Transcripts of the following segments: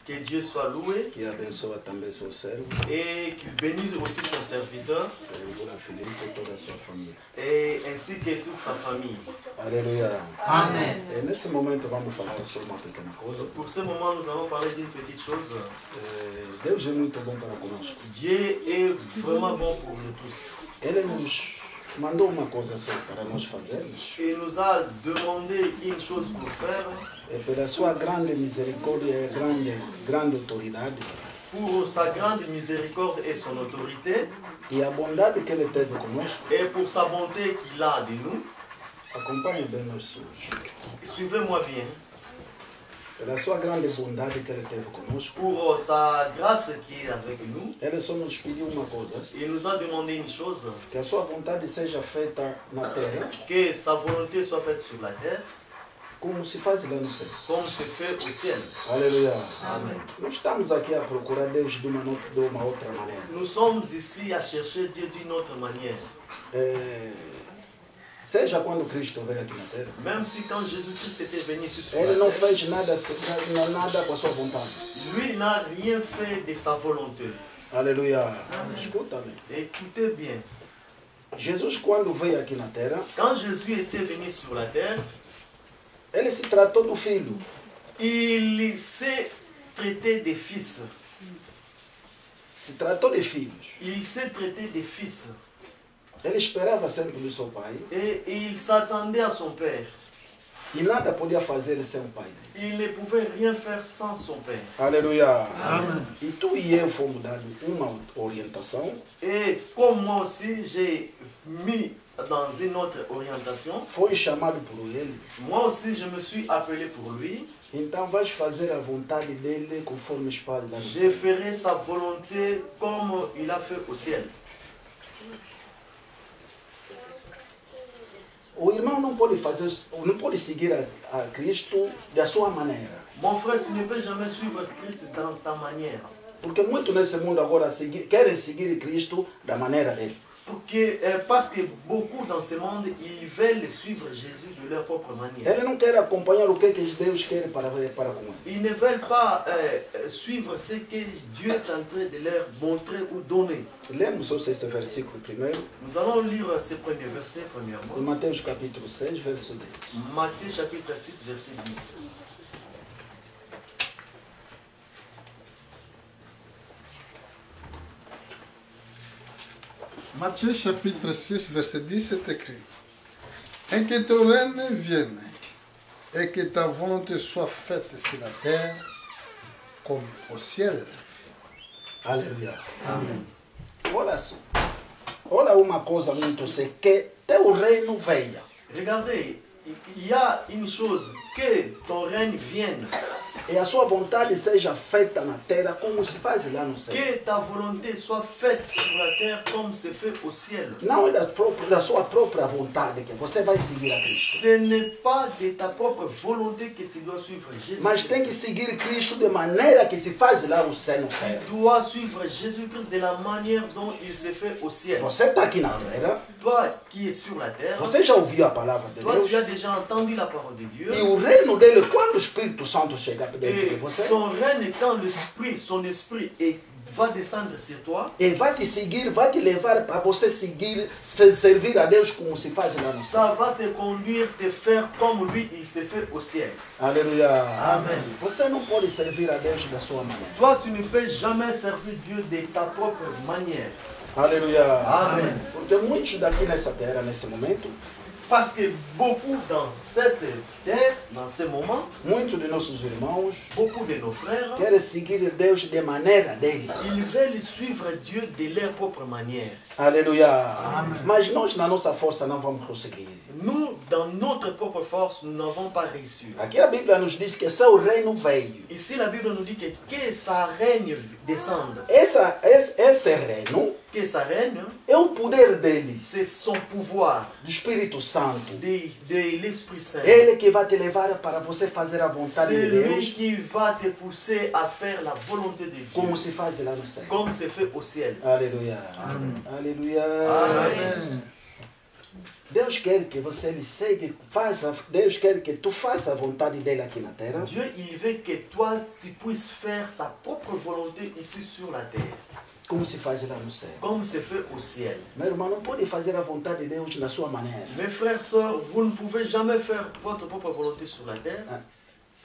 Que Dieu soit loué. Que abençoa também seu servo. Et qu'il bénisse aussi son serviteur. Et ainsi que toute sa famille. Alléluia. Amen. E nesse momento vamos falar sobre uma pequena coisa. Pour ce moment, nous allons parler d'une petite chose. Deus é muito bom para conosco. Dieu est vraiment bon pour nous tous. Ele nos mandou uma coisa só para nós fazermos. Il nous a demandé une chose pour faire. E pela sua grande misericórdia e grande autoridade. Pour sa grande miséricorde et son autorité. E a bondade que ele teve conosco. Et pour sa bonté qu'il a de nous. Acompanhe bem meus filhos. Suivez-moi bien. Pela sua grande bondade que ele teve conosco. Pour sa grâce qui est avec nous. Ele só nos pediu uma coisa. Il nous a demandé une chose. Que a sua vontade seja feita na terra. Que sa volonté soit faite sur la terre. Como se faz lá no céu. Comme se fait au ciel. Aleluia. Amen. Nós estamos aqui a procurar Deus de uma outra maneira. Nous sommes ici à chercher Dieu d'une autre manière. Seja quando Cristo veio aqui na terra. Même si quand Jésus-Christ était venu ici sur Ele la não terre, fez nada com a sua vontade. lui n'a rien fait de sa volonté. Aleluia. Escuta bem. Écoutez bien. Jesus, quando veio aqui na terra, Quand Jésus était venu sur la terre, ele se tratou do filho. il s'est traité des fils. Se tratou de filhos. Il s'est traité des fils. Ele esperava sempre do seu pai. Et il s'attendait à son père. E nada podia fazer sem o pai. Il ne pouvait rien faire sans son père. Aleluia. Amen. E tu e eu fomos dados uma orientação. Et comme moi aussi, j'ai mis dans une autre orientation, Foi chamado por ele. moi aussi je me suis appelé pour lui. Então vais fazer a vontade dele conforme os pais lá no Je céu. ferai sa volonté comme il a fait au ciel. O irmão não pode fazer, não pode seguir a Cristo da sua maneira. Mon frère, tu ne peux jamais suivre Christ dans ta manière. Porque muito nesse mundo agora querem seguir Cristo da maneira dele. Parce que beaucoup dans ce monde, ils veulent suivre Jésus de leur propre manière. Ele não quer acompanhar o que Deus quer para com ele. Ils ne veulent pas suivre ce que Dieu est en train de leur montrer ou donner. Lemos só esse versículo primeiro, Nous allons lire ces premiers versets em premièrement. Mateus capítulo 6, verso 10. Matthieu chapitre 6, verset 10. Matthieu chapitre 6, verset 10 est écrit. Et que ton règne vienne, et que ta volonté soit faite sur la terre comme au ciel. Aleluia. Amen. Olha só. Olha uma coisa muito séria, que teu reino venha. Regardez, il y a une chose, que ton règne vienne, E a sua vontade seja feita na terra como se faz lá no céu. que ta volonté soit faite sur la terre comme c'est fait au ciel. Não é da sua própria vontade que você vai seguir a Cristo. Ce n'est pas de ta propre volonté que tu dois suivre Jésus. Mas tem que seguir Cristo de maneira que se faz lá no céu. Tu dois suivre Jésus-Christ de la manière dont il s'est fait au ciel. Você está aqui na terra, Toi qui es sur la terre, você já ouviu a palavra de toi tu as Deus. déjà entendu la parole de Dieu. E o reino dele, quando o Espírito Santo chegar dentro de Et você, son règne, quand son esprit va descendre sur toi, e vai te seguir, vai te levar para você seguir, servir a Deus como se faz lá no céu. ça va te conduire, te faire comme lui, il s'est fait au ciel. Aleluia. Amen. Você não pode servir a Deus da sua maneira. Toi, tu ne peux jamais servir Dieu de ta propre manière. Aleluia. Amen. Porque muitos daqui nessa terra, nesse momento, Parce que beaucoup dans cette terre, dans ce moment, muitos de nossos irmãos beaucoup de nos frères, querem seguir Deus de maneira dele. ils veulent suivre Dieu de leur propre manière. Aleluia. Mas nós, na nossa força, não vamos conseguir. Nous, dans notre propre force, nous n'avons pas réussi. Aqui a Bíblia nos diz que seu reino veio. Ici, la Bible nous dit que sa règne descende. Esse reino Que sa règne, é o poder dele, c'est son pouvoir, do Espírito Santo. de l'Esprit Saint. Ele que vai te levar para você fazer a vontade C'est de lui Deus, qui va te pousser à faire la volonté de Dieu, como se faz lá no céu. comme c'est fait au ciel. Aleluia. Aleluia. Amen. Deus quer que você lhe segue, Deus quer que tu faça a vontade dele aqui na terra. Dieu, il veut que toi, tu puisses faire sa propre volonté ici sur la terre, Como se faz lá no céu. comme c'est fait au ciel. Meu irmão, não pode fazer a vontade de Deus na sua maneira. Mes frères, sœurs, vous ne pouvez jamais faire votre propre volonté sur la terre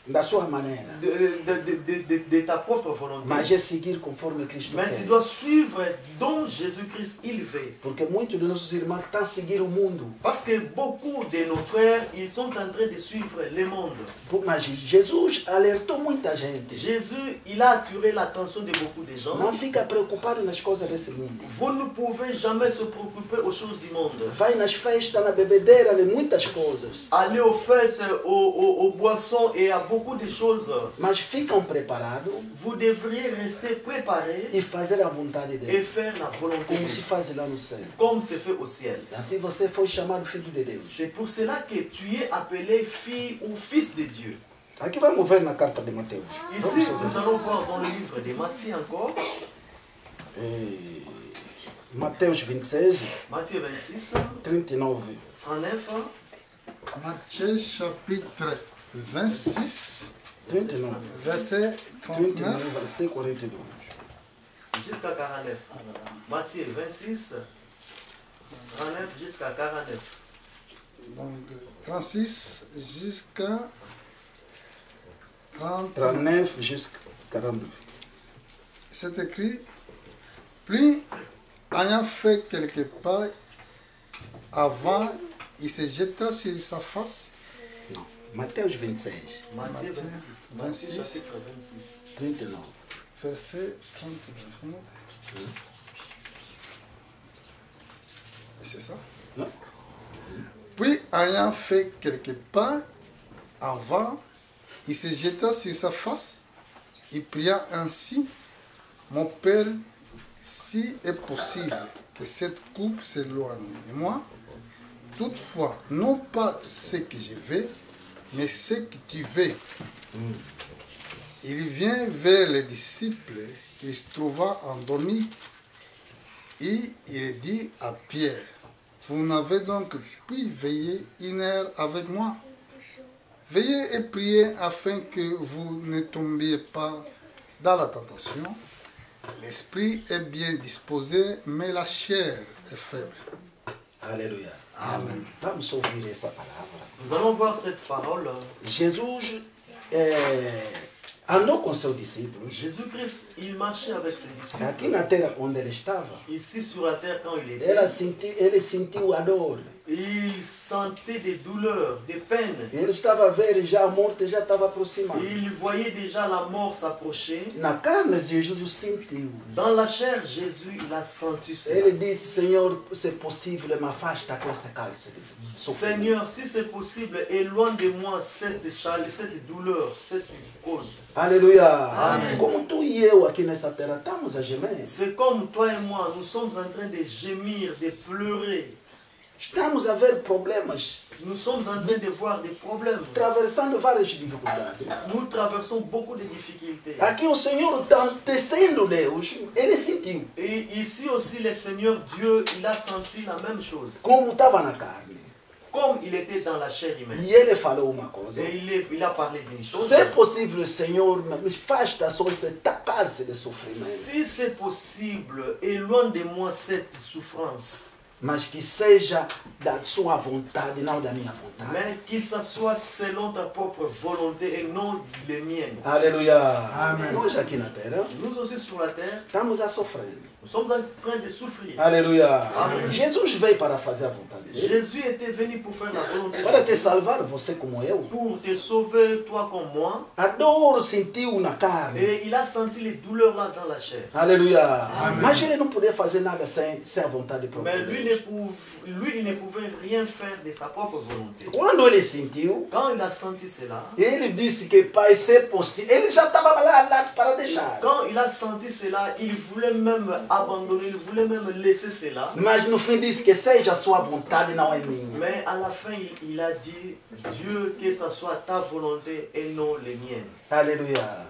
Da sua maneira. de ta propre volonté. Mas é seguir conforme Cristo Mais tu quer. dois suivre dont Jésus-Christ il veut. Porque muitos de nossos irmãos estão a seguir o mundo. Parce que beaucoup de nos frères, ils sont en train de suivre le monde. Mas Jesus alertou muita gente. Jésus, il a attiré l'attention de beaucoup de gens. Não fica preocupado nas coisas desse mundo. Vous ne pouvez jamais se préoccuper aux choses du monde. Vai nas festas, na bebedeira, em muitas coisas. Aller aux fêtes, aux boissons et à beaucoup de choses. Mas ficam preparados Vous devriez rester préparés e fazer a vontade et dele. faire la volonté de Como se Dieu, faz lá no céu. comme c'est fait au ciel. Assim você foi chamado filho de Deus. C'est pour cela que tu es appelé fille ou fils de Dieu. Aqui vamos ver na carta de Mateus. Ici, nous allons voir dans le livre de Matthieu encore, Mateus 26, Matthieu 26, 39. 39, Matthieu chapitre 26, 39. verset 39 39. até 42. jusqu'à 49. Matthieu 26, 39 jusqu'à 49. Donc 36 jusqu'à 30. 39 jusqu'à 42. C'est écrit, puis ayant fait quelques pas avant, il se jeta sur sa face. Non. Mateus 26, Matthieu 26. Matthieu 26. chapitre 26. 39. Verset 32. C'est ça? Non? Puis, ayant fait quelques pas avant, il se jeta sur sa face. Il pria ainsi, mon Père, si est possible que cette coupe s'éloigne de moi, toutefois, non pas ce que je veux, mais ce que tu veux. Il vient vers les disciples qu'il se trouva endormis et il dit à Pierre, vous n'avez donc pu veiller une heure avec moi. Veillez et priez afin que vous ne tombiez pas dans la tentation. L'esprit est bien disposé, mais la chair est faible. Alléluia. Amen. Vamos ouvir essa palavra. Nous allons voir cette parole. Jesus andou com seus discípulos. Jésus-Christ, il marchait avec ses disciples. Aqui na terra onde ele estava, Ici sur la terre, quand il était, ele sentiu a dor. il sentait des douleurs, des peines. Ele estava a ver já a morte já estava aproximando. Il voyait déjà la mort s'approcher. Na carne, Jesus sentiu. Dans la chair, Jésus, il a senti cela. Ele disse, Senhor, se possível, me afasta com essa cálice de sofrimento. Seigneur, si c'est possible, éloigne de moi cette chaleur, cette douleur, cette cause. Aleluia. Amém. Como tu e eu aqui nessa terra estamos a gemer. C'est comme toi et moi, nous sommes en train de gémir, de pleurer. Estamos a ver problemas, Nous sommes en train de voir des problèmes. atravessando várias dificuldades. Nous traversons beaucoup de difficultés. Aqui o Senhor está tecendo Deus, ele sentiu. Et ici aussi, le Seigneur Dieu, il a senti la même chose. Como estava na carne. Comme il était dans la chair humaine. E ele falou uma coisa. Et il a parlé d'une chose. Se é possível, Senhor, me afasta só essa cálice de sofrimento. Si c'est possible, éloigne de moi cette souffrance. Mas que seja da sua vontade, não da minha vontade. Mais qu'il s'assoie selon ta propre volonté et non les miennes. Aleluia. Amém. Nós aqui na terra Nous aussi sur la terre, estamos a sofrer. nous sommes en train de souffrir. Aleluia. Amém. Jesus veio para fazer a vontade dele. Jésus était venu pour faire la volonté Para de te Dieu, salvar, você como eu. pour te sauver, toi comme moi. A dor sentiu na carne. Et il a senti les douleurs là dans la chair. Aleluia. Mas ele não podia fazer nada sem a vontade própria. Mais de lui, Deus. il ne pouvait rien faire de sa propre volonté. Quando ele sentiu, Quand il a senti cela, ele disse que Pai, se possível. Ele já estava lá para deixar. quand il a senti cela, il voulait même abandonner, il voulait même laisser cela. Mas no fim disse que seja a sua vontade, não é minha. Mais à la fin, il a dit, Dieu, que ce soit ta volonté et non les miennes. Aleluia.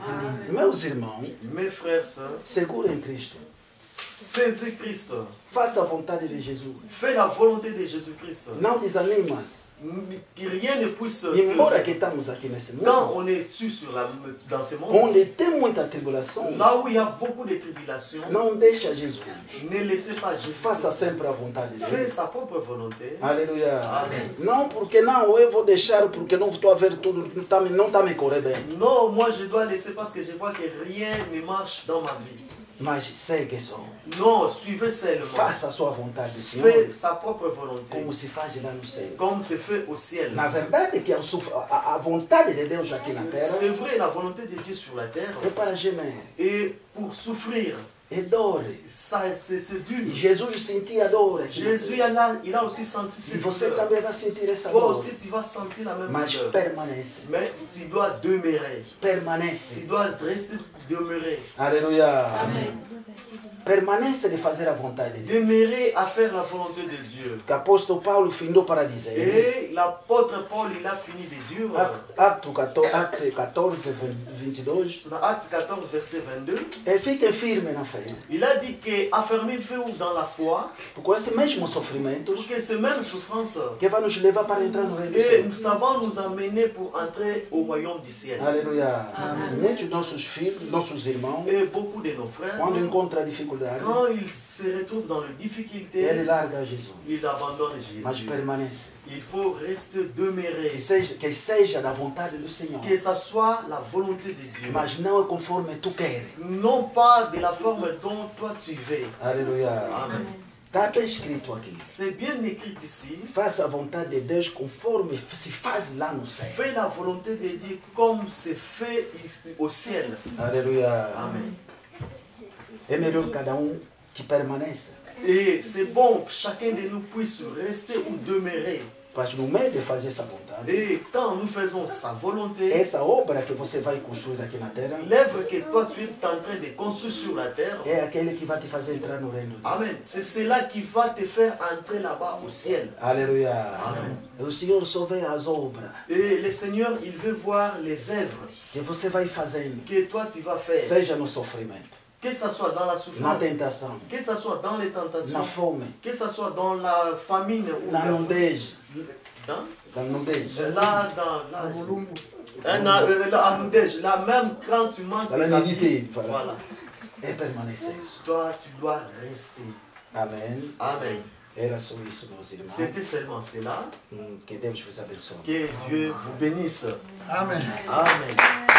Meus irmãos, Mes frères, sœurs, segura em Cristo. Saisis Christ. Faça a vontade de Jesus. Fais la volonté de Jésus-Christ. Não desanimas. Que rien ne puisse... Embora que estamos aqui nesse Quand mundo, on est su dans ce monde, onde tem muita tribulação, là où il y a beaucoup de tribulations, não deixa Jesus. ne laissez pas Jésus. Faça sempre a vontade Fais dele. sa propre volonté. Aleluia. Amém. Não porque não, eu vou deixar porque não estou a ver tudo, não está me correr bem. Non, moi je dois laisser parce que je vois que rien ne marche dans ma vie. Mas segue só. Non, suivez seulement. Faça a sua vontade, Senhor, Fais sa propre volonté. como se faz lá no céu. Comme c'est fait au ciel. Na verdade, que a vontade de Deus aqui na C'est terra vrai, la volonté de Dieu sur la terre é para gemer, est pour souffrir. é dor. Ça, c'est E dur. Jesus sentia dor aqui na Jésus, terra. il a aussi senti E cette você douleur. também vai sentir essa Toi dor. aussi, tu vas sentir la même Mas douleur. permanece. Mais tu dois demeurer. Tu Permanece. dois rester demeurer. Aleluia. Permanece de fazer a vontade de Deus. Demeurer à faire la volonté de Dieu. Que apóstolo Paulo findou para dizer. Et l'apôtre Paul, il a fini de dire, Acte 14, 22. dans Acte 14, verset 22, E fiquem firmes na fé. il a dit que affermez-vous dans la foi, Com esses mesmos sofrimentos pour que ces mêmes souffrances, que vai nos levar para entrar no reino do et céu. nous savons nous amener pour entrer au royaume du ciel. Aleluia. Muitos de nossos filhos, nossos irmãos, Et beaucoup de nos frères, quando encontram dificuldade, quand ils se retrouvent dans les difficultés, ele larga Jesus. ils abandonnent Mas Jésus. permanece. Il faut rester demeuré. Que seja da vontade do Senhor. Que ça soit la volonté de Dieu. Mas não é conforme tu queres. Non pas de la forme dont toi tu veux. Aleluia. Amen. Está bem escrito aqui. C'est bien écrit ici. Faça a vontade de Deus conforme se faz lá no céu. Fais la volonté de Dieu comme c'est fait au ciel. Aleluia. Amen. É melhor cada que permaneça. Et c'est bon que chacun de nous puisse rester ou demeurer. Mas no meio de fazer essa vontade, Et quand nous faisons sa volonté, essa obra que você vai construir aqui na terra, l'œuvre que toi tu es en train de construire sur la terre, é aquele que vai te fazer entrar no reino de Deus. Amen. C'est cela qui va te faire entrer là-bas au ciel. Aleluia. Amen. O Senhor só vê as obras Et le Seigneur, il veut voir les œuvres que você vai fazendo, que toi tu vas faire. seja no sofrimento, Que ce soit dans la na souffrance, tentação, que ce soit dans les na tentations, fome, que ce soit dans la famine ou na nudez, dans, na nudez, là, à Nudej, là même quand tu manques dans la tes habits, nudité. Voilà. voilà, É permanecer. toi tu dois rester. Amém. Amen. Era só isso, meus irmãos. C'était seulement cela. Que Deus vos abençoe. Que Dieu vous bénisse. Amen. Amen.